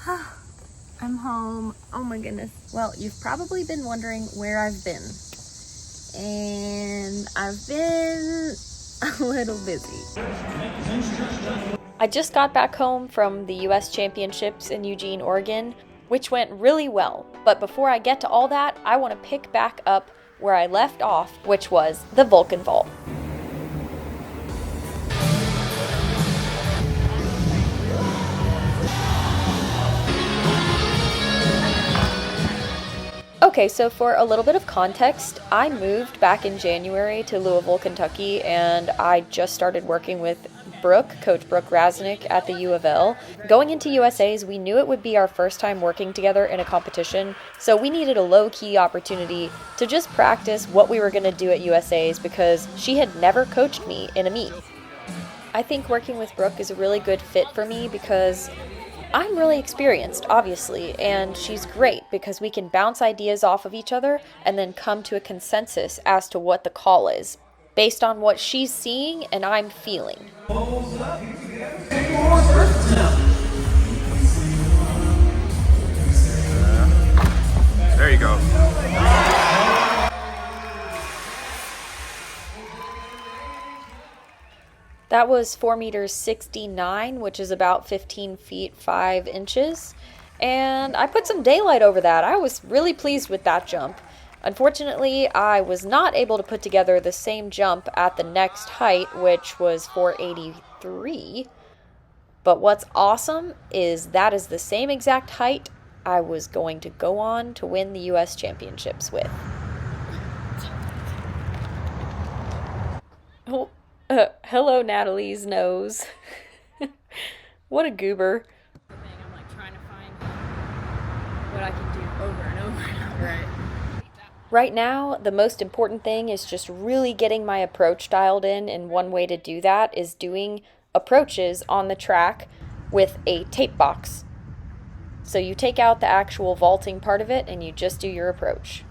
I'm home. Oh my goodness. Well, you've probably been wondering where I've been. And I've been a little busy. I just got back home from the US Championships in Eugene, Oregon, which went really well. But before I get to all that, I want to pick back up where I left off, which was the Vulcan Vault. Okay, so for a little bit of context, I moved back in January to Louisville, Kentucky, and I just started working with Coach Brooke Raznick at the U of L. Going into USA's, we knew it would be our first time working together in a competition, so we needed a low-key opportunity to just practice what we were going to do at USA's because she had never coached me in a meet. I think working with Brooke is a really good fit for me because I'm really experienced, obviously, and she's great because we can bounce ideas off of each other and then come to a consensus as to what the call is, based on what she's seeing and I'm feeling. There you go. That was 4 meters 69, which is about 15 feet 5 inches. And I put some daylight over that. I was really pleased with that jump. Unfortunately, I was not able to put together the same jump at the next height, which was 483. But what's awesome is that is the same exact height I was going to go on to win the US Championships with. Oh. Hello, Natalie's nose. What a goober. I'm like trying to find what I can do over and over and over. Right. Right now, the most important thing is just really getting my approach dialed in, and one way to do that is doing approaches on the track with a tape box. So you take out the actual vaulting part of it and you just do your approach.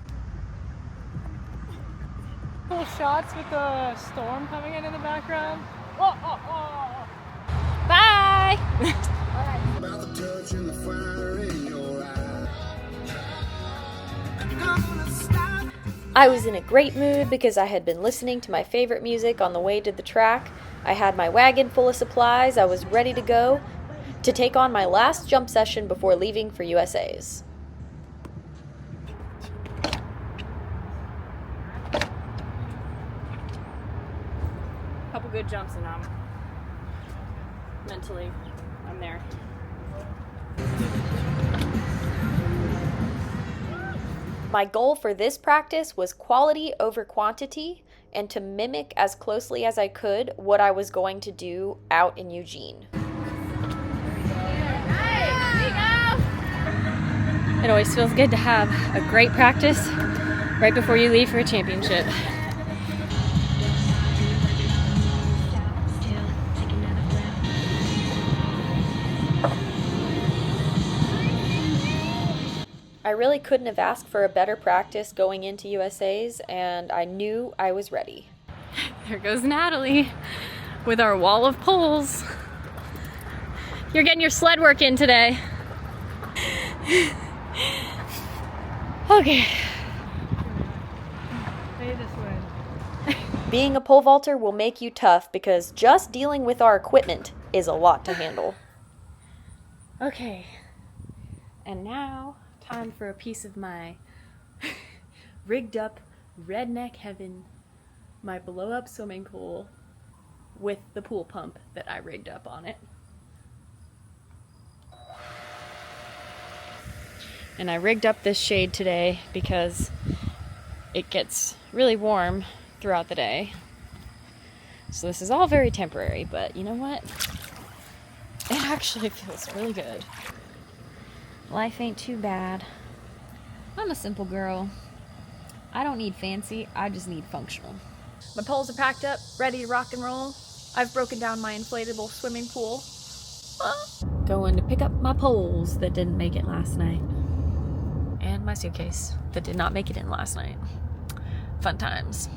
Cool shots with the storm coming in the background. Oh, oh, oh. Bye! I was in a great mood because I had been listening to my favorite music on the way to the track. I had my wagon full of supplies. I was ready to go to take on my last jump session before leaving for USA's. Couple good jumps and mentally I'm there. My goal for this practice was quality over quantity and to mimic as closely as I could what I was going to do out in Eugene. It always feels good to have a great practice right before you leave for a championship. I really couldn't have asked for a better practice going into USA's, and I knew I was ready. There goes Natalie with our wall of poles. You're getting your sled work in today. Okay. Stay this way. Being a pole vaulter will make you tough because just dealing with our equipment is a lot to handle. Okay. And now, time for a piece of my rigged up redneck heaven, my blow up swimming pool with the pool pump that I rigged up on it. And I rigged up this shade today because it gets really warm throughout the day. So this is all very temporary, but you know what? It actually feels really good. Life ain't too bad. I'm a simple girl. I don't need fancy, I just need functional. My poles are packed up, ready to rock and roll. I've broken down my inflatable swimming pool. Going to pick up my poles that didn't make it last night. And my suitcase that did not make it in last night. Fun times.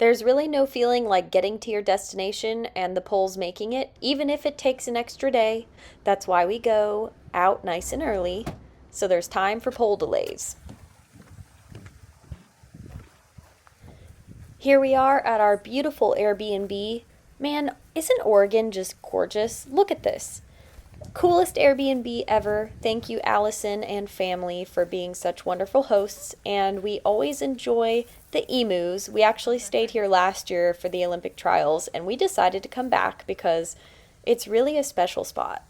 There's really no feeling like getting to your destination and the poles making it, even if it takes an extra day. That's why we go out nice and early, so there's time for pole delays. Here we are at our beautiful Airbnb. Man, isn't Oregon just gorgeous? Look at this. Coolest Airbnb ever. Thank you, Allison and family, for being such wonderful hosts, and we always enjoy the emus. We actually stayed here last year for the Olympic trials, and we decided to come back because it's really a special spot.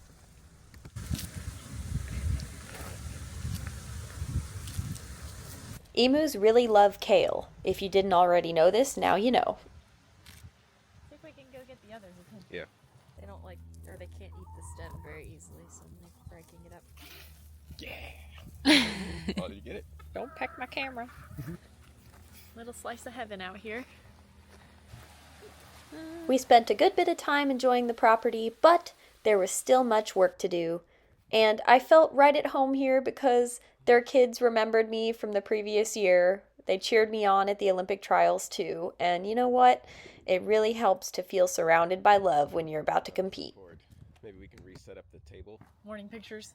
Emus really love kale. If you didn't already know this, now you know. See if we can go get the others. Yeah. They don't like, or they can't eat the stem very easily, so I'm like breaking it up. Yeah. Oh, did you get it? Don't peck my camera. Little slice of heaven out here. We spent a good bit of time enjoying the property, but there was still much work to do. And I felt right at home here because their kids remembered me from the previous year. They cheered me on at the Olympic trials too. And you know what? It really helps to feel surrounded by love when you're about to compete. Maybe we can reset up the table. Morning pictures.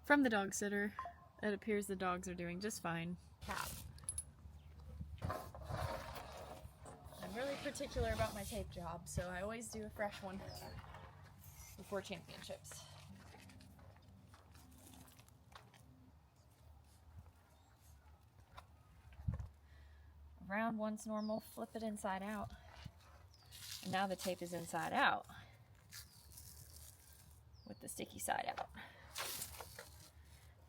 From the dog sitter. It appears the dogs are doing just fine. Cap. I'm really particular about my tape job, so I always do a fresh one before championships. Round once normal, flip it inside out. And now the tape is inside out with the sticky side out.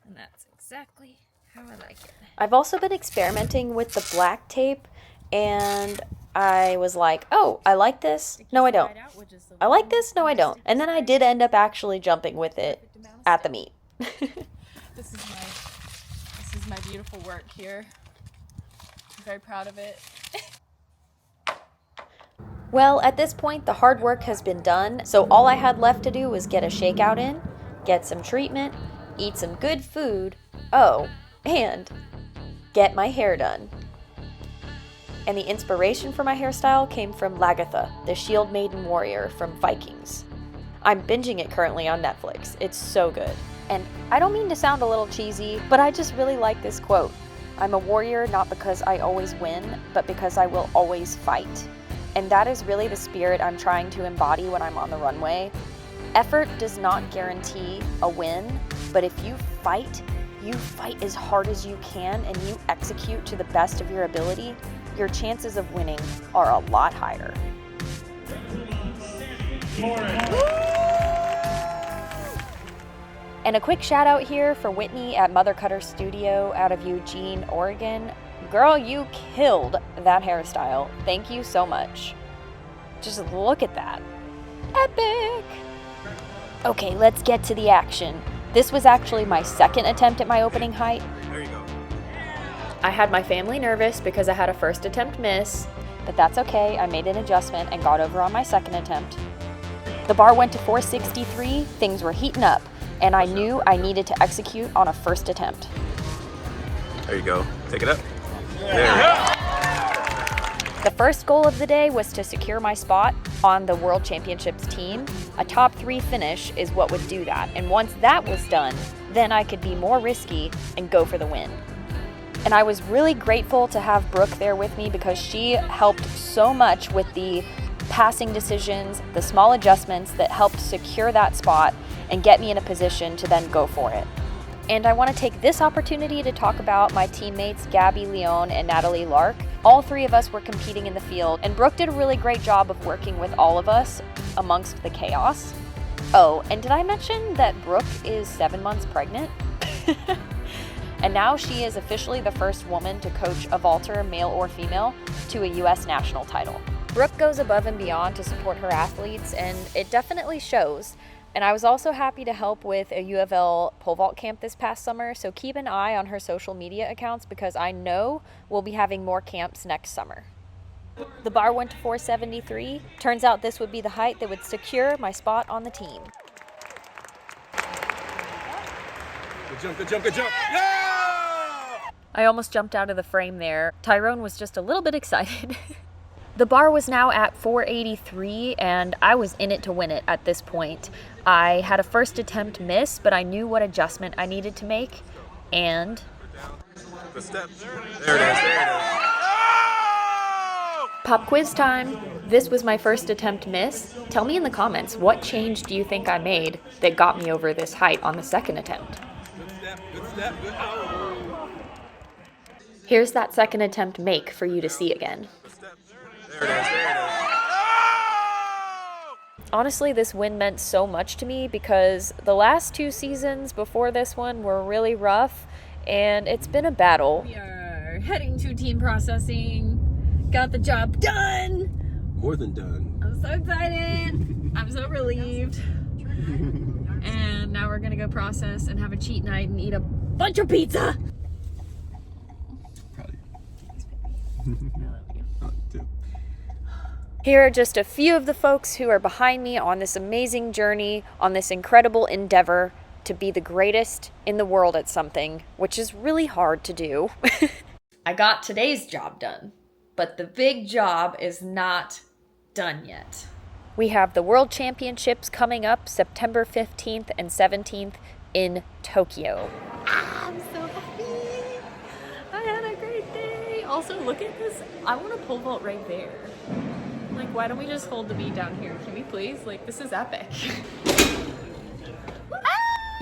And that's exactly how I like it. I've also been experimenting with the black tape, and I was like, oh, I like this. No, I don't. I like this. No, I don't. And then I did end up actually jumping with it at the meet. This is my beautiful work here. I'm very proud of it. Well, at this point, the hard work has been done, so all I had left to do was get a shakeout in, get some treatment, eat some good food, and get my hair done. And the inspiration for my hairstyle came from Lagatha, the shield maiden warrior from Vikings. I'm binging it currently on Netflix. It's so good. And I don't mean to sound a little cheesy, but I just really like this quote. I'm a warrior not because I always win, but because I will always fight. And that is really the spirit I'm trying to embody when I'm on the runway. Effort does not guarantee a win, but if you fight as hard as you can and you execute to the best of your ability, your chances of winning are a lot higher. And a quick shout out here for Whitney at Mother Cutter Studio out of Eugene, Oregon. Girl, you killed that hairstyle. Thank you so much. Just look at that. Epic! Okay, let's get to the action. This was actually my second attempt at my opening height. There you go. I had my family nervous because I had a first attempt miss, but that's okay. I made an adjustment and got over on my second attempt. The bar went to 463, things were heating up, and I knew I needed to execute on a first attempt. There you go. Take it up. There. The first goal of the day was to secure my spot on the World Championships team. A top 3 finish is what would do that, and once that was done, then I could be more risky and go for the win. And I was really grateful to have Brooke there with me because she helped so much with the passing decisions, the small adjustments that helped secure that spot and get me in a position to then go for it. And I want to take this opportunity to talk about my teammates Gabby Leone and Natalie Lark. All 3 of us were competing in the field, and Brooke did a really great job of working with all of us amongst the chaos. Oh, and did I mention that Brooke is 7 months pregnant? And now she is officially the first woman to coach a vaulter, male or female, to a U.S. national title. Brooke goes above and beyond to support her athletes, and it definitely shows. And I was also happy to help with a U of L pole vault camp this past summer, so keep an eye on her social media accounts because I know we'll be having more camps next summer. The bar went to 473. Turns out this would be the height that would secure my spot on the team. Good jump, good jump, good jump. Yeah! I almost jumped out of the frame there. Tyrone was just a little bit excited. The bar was now at 483, and I was in it to win it at this point. I had a first attempt miss, but I knew what adjustment I needed to make, and... The step. There it is. Pop quiz time! This was my first attempt miss. Tell me in the comments, what change do you think I made that got me over this height on the second attempt? Good step. Here's that second attempt make for you to see again. There it is. Honestly, this win meant so much to me because the last 2 seasons before this one were really rough, and it's been a battle. We are heading to team processing. Got the job done. More than done. I'm so excited. I'm so relieved. And now we're gonna go process and have a cheat night and eat a bunch of pizza. Proud of you. I love you too. Here are just a few of the folks who are behind me on this amazing journey, on this incredible endeavor to be the greatest in the world at something, which is really hard to do. I got today's job done, but the big job is not done yet. We have the World Championships coming up September 15th and 17th in Tokyo. I'm so happy. I had a great day. Also, look at this. I want a pole vault right there. Like, why don't we just hold the beat down here? Can we please? Like, this is epic.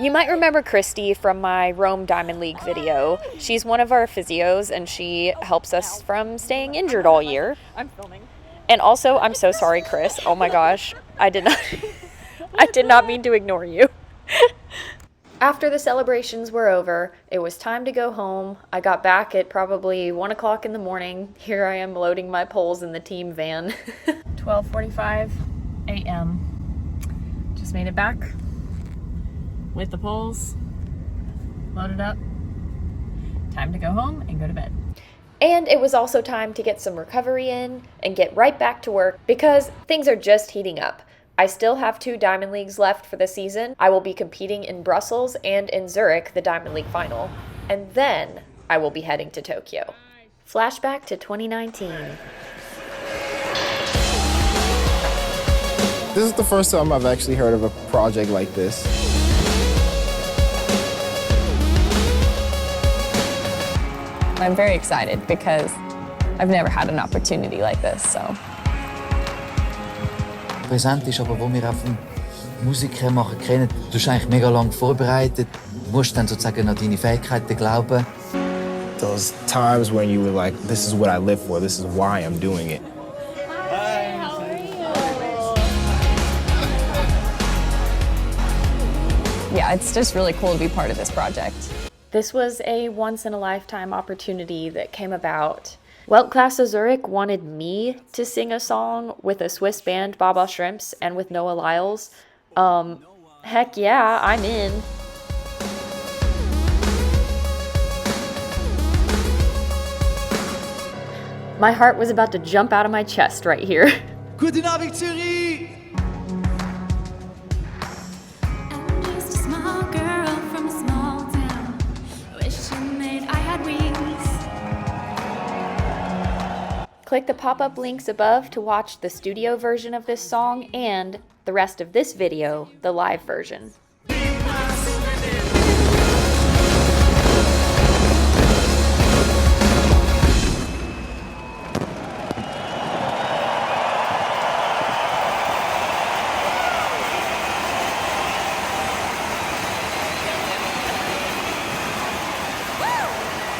You might remember Christy from my Rome Diamond League video. She's one of our physios and she helps us from staying injured all year. I'm filming. And also, I'm so sorry, Chris. Oh my gosh. I did not mean to ignore you. After the celebrations were over, it was time to go home. I got back at probably 1 o'clock in the morning. Here I am loading my poles in the team van. 12:45 a.m. Just made it back with the poles loaded up. Time to go home and go to bed. And it was also time to get some recovery in and get right back to work because things are just heating up. I still have 2 Diamond Leagues left for the season. I will be competing in Brussels and in Zurich, the Diamond League final. And then I will be heading to Tokyo. Flashback to 2019. This is the first time I've actually heard of a project like this. I'm very excited because I've never had an opportunity like this, so. Präsent ist, aber wo wir auf dem Musiker machen können, du bist eigentlich mega lang vorbereitet, musst dann sozusagen an deine Fähigkeiten glauben. Those times when you were like, this is what I live for, this is why I'm doing it. Hi, how are you? Yeah, it's just really cool to be part of this project. This was a once-in-a-lifetime opportunity that came about. Weltklasse Zurich wanted me to sing a song with a Swiss band, Baba Shrimps, and with Noah Lyles. Heck yeah, I'm in. My heart was about to jump out of my chest right here. Guten Abend, Zürich! I'm just a small girl from a small town. Wish you made I had wings. Click the pop-up links above to watch the studio version of this song and the rest of this video, the live version.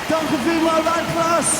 Danke vielmals, Weltklasse!